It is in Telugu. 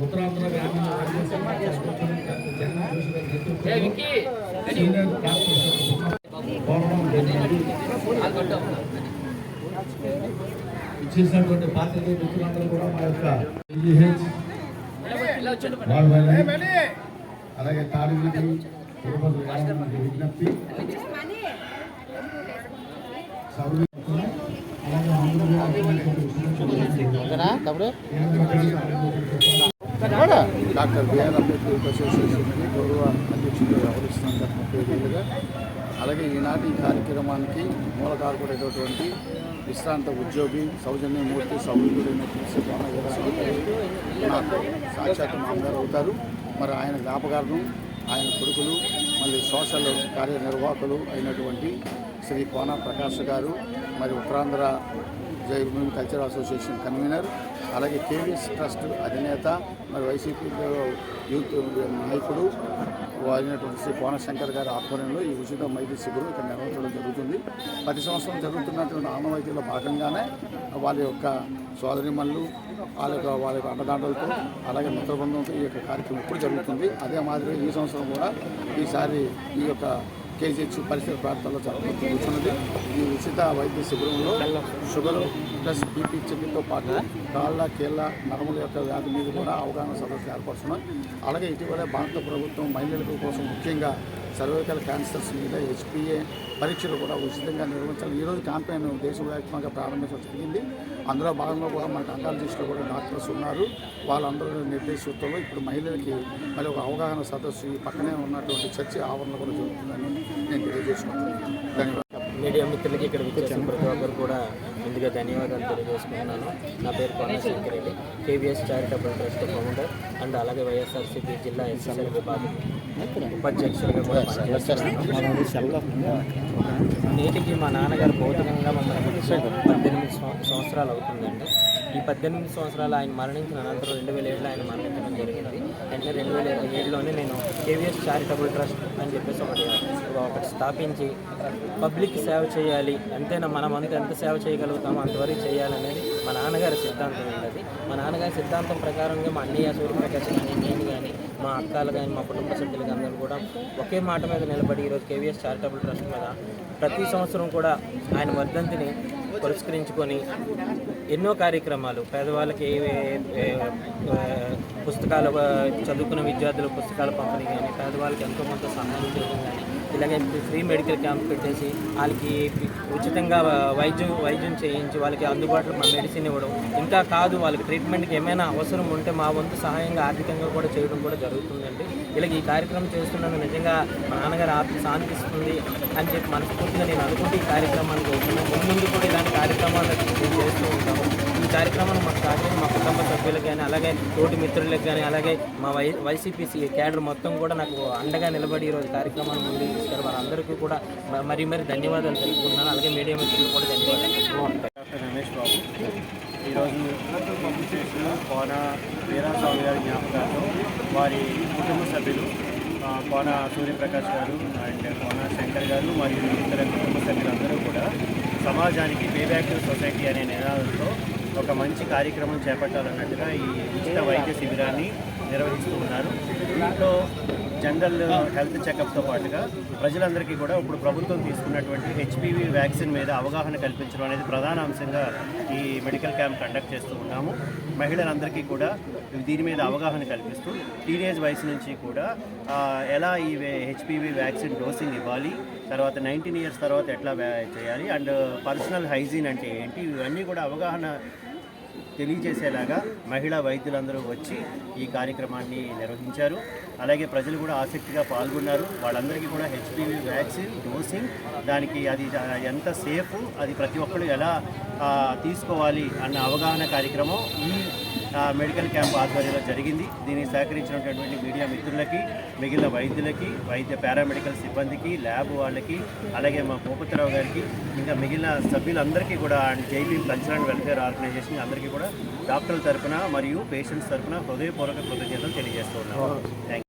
ఉత్తరాంధ్ర గ్రామీణ ఇచ్చేసినటువంటి పాత్రికేయ మిత్రులందరూ కూడా మా యొక్క అలాగే తాడికి తిరుపతి గ్రామానికి విజ్ఞప్తి డాక్టర్ బిఆర్ అంబేద్కర్ అసోసియేషన్ గౌరవ అధ్యక్షుడు వ్యవహరిస్తున్న 35 ఏళ్ళుగా అలాగే ఈనాటి కార్యక్రమానికి మూల కారకుడైనటువంటి విశ్రాంత ఉద్యోగి సౌజన్యమూర్తి సౌరుడైన తులసి నాకు సాక్షాత్ మామగారు అవుతారు. మరి ఆయన జ్ఞాపకార్థం ఆయన కొడుకులు మళ్ళీ సోషల్ కార్యనిర్వాహకులు అయినటువంటి శ్రీ కోన ప్రకాష్ గారు, మరి ఉత్తరాంధ్ర జైభూమి కల్చరల్ అసోసియేషన్ కన్వీనర్, అలాగే కేవీఎస్ ట్రస్ట్ అధినేత, మరి వైసీపీ యూత్ నాయకుడు అయినటువంటి శ్రీ కోనశంకర్ గారి ఆధ్వర్యంలో ఈ ఉచిత వైద్య శిబిరం ఇక్కడ నిర్వహించడం జరుగుతుంది. ప్రతి సంవత్సరం జరుగుతున్నటువంటి ఆనవాయితీలో భాగంగానే వాళ్ళ యొక్క సోదరిమణులు వాళ్ళ యొక్క అండదండలతో అలాగే మిత్రబృందంతో ఈ యొక్క కార్యక్రమం ఎప్పుడు జరుగుతుంది. అదే మాదిరిగా ఈ సంవత్సరం కూడా ఈసారి ఈ యొక్క కేజీహెచ్ పరిసర ప్రాంతాల్లో కూర్చున్నది. ఈ ఉచిత వైద్య శిబిరంలో షుగర్ ప్లస్ బీపీ చెక్కితో పాటు కాళ్ళ కీళ్ళ నరముల యొక్క వ్యాధి మీద కూడా అవగాహన సదస్సులు ఏర్పరుస్తున్నాం. అలాగే ఇటీవల భారత ప్రభుత్వం మహిళల కోసం ముఖ్యంగా సర్వైకల్ క్యాన్సర్స్ మీద హెచ్పిఏ పరీక్షలు కూడా ఉచితంగా నిర్వహించాలి. ఈరోజు క్యాంపెయిన్ దేశవ్యాప్తంగా ప్రారంభించడం జరిగింది. అందులో భాగంగా కూడా మనకు అంకాలజిస్టులు కూడా డాక్టర్స్ ఉన్నారు. వాళ్ళందరూ నిర్దేశిస్తుల్లో ఇప్పుడు మహిళలకి మరి ఒక అవగాహన సదస్సు ఈ పక్కనే ఉన్నటువంటి చర్చ ఆవరణ కూడా జరుగుతుందని నేను తెలియజేసుకుంటున్నాను. ధన్యవాదాలు. మీడియా మిత్రులకి ఇక్కడ విచ్చేసిన ప్రతి ఒక్కరు కూడా ముందుగా ధన్యవాదాలు తెలియజేసుకుంటున్నాను. నా పేరు Konashankar Reddy, KVS charitable trust founder and అలాగే వైఎస్ఆర్సీపీ జిల్లా ఎస్ఎస్ఎల్ విభాగం ఉపాధ్యక్షుడిగా కూడా పనిచేస్తున్నాను. నేటికి మా నాన్నగారు భౌతికంగా మమ్మల్ని 18 సంవత్సరాలు అవుతుందండి. ఈ 18 సంవత్సరాలు ఆయన మరణించిన అనంతరం 2007లో ఆయన మరణించడం జరిగింది. అంటే 2007లోనే నేను కేవీఎస్ చారిటబుల్ ట్రస్ట్ అని చెప్పేసి ఒకటి స్థాపించి పబ్లిక్ సేవ చేయాలి, అంతేనా మనం ఎంత సేవ చేయగలుగుతామో అంతవరకు చేయాలనేది మా నాన్నగారి సిద్ధాంతం ఉండేది. మా నాన్నగారి సిద్ధాంతం ప్రకారంగా మా అన్నయ్య సూర్యప్రకాష్ కానీ నేను కానీ మా అక్కలు కానీ మా కుటుంబ సభ్యులు అందరూ కూడా ఒకే మాట మీద నిలబడి ఈరోజు కేవీఎస్ చారిటబుల్ ట్రస్ట్ మీద ప్రతి సంవత్సరం కూడా ఆయన వర్ధంతిని పురస్కరించుకొని ఎన్నో కార్యక్రమాలు పేదవాళ్ళకి పుస్తకాలు చదువుకున్న విద్యార్థుల పుస్తకాల పంపిణీ కానీ, పేదవాళ్ళకి ఎంతో కొంత సహాయం చేయడం కానీ, ఇలాగే ఫ్రీ మెడికల్ క్యాంప్ పెట్టేసి వాళ్ళకి ఉచితంగా వైద్యం చేయించి వాళ్ళకి అందుబాటులో మెడిసిన్ ఇవ్వడం, ఇంకా కాదు వాళ్ళకి ట్రీట్మెంట్కి ఏమైనా అవసరం ఉంటే మా వంతు సహాయంగా ఆర్థికంగా కూడా చేయడం కూడా జరుగుతుందండి. ఇలాగ ఈ కార్యక్రమం చేస్తున్నాను నిజంగా మా నాన్నగారు ఆత్మ శాంతిస్తుంది అని చెప్పి మనస్ఫూర్తిగా నేను అనుకుంటూ ఈ కార్యక్రమాన్ని చేస్తున్నాను. ముందు కూడా ఇలాంటి కార్యక్రమాలు మేము చేస్తూ ఉంటాము. ఈ కార్యక్రమాన్ని మాకు సాధ్యం మా కుటుంబ సభ్యులకు కానీ, అలాగే తోటి మిత్రులకు కానీ, అలాగే మా వైసీపీ క్యాడర్ మొత్తం కూడా నాకు అండగా నిలబడి ఈరోజు కార్యక్రమాన్ని ముందుకు తీసుకెళ్ళి వారందరికీ కూడా మరీ ధన్యవాదాలు తెలుపుకుంటున్నాను. అలాగే మీడియా మిత్రులు కూడా ధన్యవాదాలు. డాక్టర్ రమేష్ బాబు ఈరోజు కోన వీరాస్వామి గారి జ్ఞాపకాలతో వారి కుటుంబ సభ్యులు కోన సూర్యప్రకాష్ గారు అండ్ కోన శంకర్ గారు మరియు ఇతర కుటుంబ సభ్యులందరూ కూడా సమాజానికి పేబ్యాక్ సొసైటీ అనే నినాదంతో ఒక మంచి కార్యక్రమం చేపట్టాలన్నట్టుగా ఈ ఉచిత వైద్య శిబిరాన్ని నిర్వహిస్తూ ఉన్నారు. దీంట్లో జనరల్ హెల్త్ చెకప్తో పాటుగా ప్రజలందరికీ కూడా ఇప్పుడు ప్రభుత్వం తీసుకున్నటువంటి హెచ్పివి వ్యాక్సిన్ మీద అవగాహన కల్పించడం అనేది ప్రధాన అంశంగా ఈ మెడికల్ క్యాంప్ కండక్ట్ చేస్తూ ఉన్నాము. మహిళలందరికీ కూడా దీని మీద అవగాహన కల్పిస్తూ టీనేజ్ వయసు నుంచి కూడా ఎలా ఈ హెచ్పివి వ్యాక్సిన్ డోసింగ్ ఇవ్వాలి, తర్వాత 19 ఇయర్స్ తర్వాత ఎట్లా చేయాలి అండ్ పర్సనల్ హైజీన్ అంటే ఏంటి, ఇవన్నీ కూడా అవగాహన తెలియజేసేలాగా మహిళా వైద్యులందరూ వచ్చి ఈ కార్యక్రమాన్ని నిర్వహించారు. అలాగే ప్రజలు కూడా ఆసక్తిగా పాల్గొన్నారు. వాళ్ళందరికీ కూడా హెచ్పివి వ్యాక్సిన్ డోసింగ్ దానికి అది ఎంత సేఫ్, అది ప్రతి ఒక్కరు ఎలా తీసుకోవాలి అన్న అవగాహన కార్యక్రమం ఈ మెడికల్ క్యాంప్ ఆధ్వర్యంలో జరిగింది. దీనికి సహకరించినటువంటి మీడియా మిత్రులకి, మిగిలిన వైద్యులకి, వైద్య పారామెడికల్ సిబ్బందికి, ల్యాబ్ వాళ్ళకి, అలాగే మా భూపతిరావు గారికి, ఇంకా మిగిలిన సభ్యులందరికీ కూడా అండ్ జైబీ కల్చరల్ అండ్ వెల్ఫేర్ ఆర్గనైజేషన్ అందరికీ కూడా డాక్టర్ల తరఫున మరియు పేషెంట్స్ తరఫున హృదయపూర్వక కృతజ్ఞతలు తెలియజేస్తూ ఉన్నాము. Thank you.